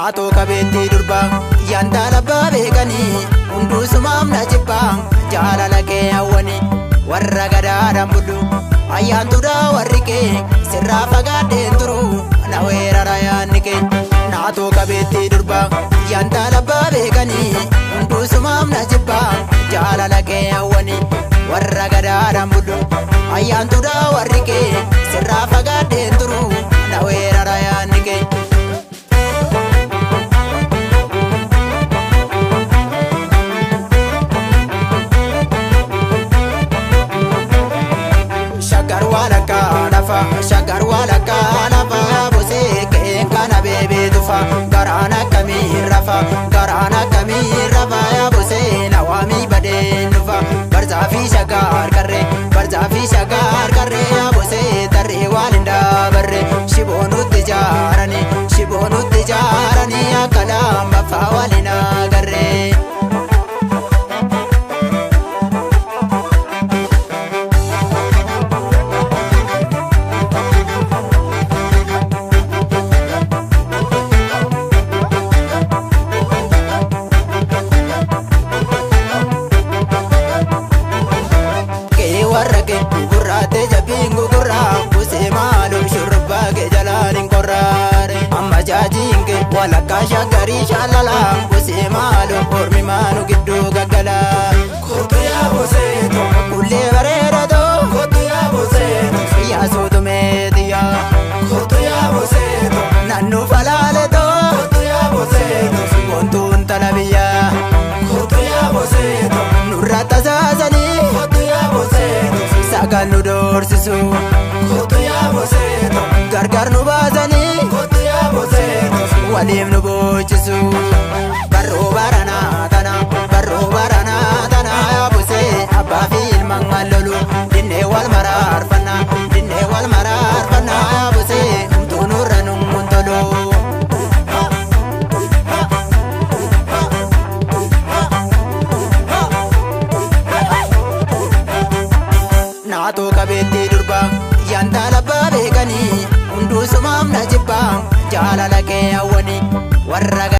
naatoo qabeetti durba yanda labba beekani hunduu sumaam na jibba jaalala kee hawwani warra gadaadhaan buddu ayyaantuudha warri kee sirraa fagaadheen turu na weerara yaanni kee naatoo qabeetti durba yanda labba beekani hunduu sumaam na jibba jaalala kee hawwani warra gadaadhaan buddu ayyaantuudha warri kee sirraa fagaadheen turu na weerara yaanni kee shagar wala kanafa bose ke kana bebe tufa garana kamir rafa ya bose nawami baden tufa barza fi shagar karre ya bose tarre walinda barre shibonu tijarani ya kalam bafa walina garre warrake gurraate jabingu gurra buse maalum shurba ke jalanin korare amma jajinge walakka shagari shalala buse maalum ormi manu giddu gaggala kotu ya buse to kulle barera to kotu ya buse to ya soto media kotu ya buse to nannu falale to kotu ya buse to kontun talabiya kotu ya buse to nurata zazani kotu ya buse sagan nu dorsisu kotu ya buse to gargar nu bazani kotu ya buse to walim nu bochisu barro barana tana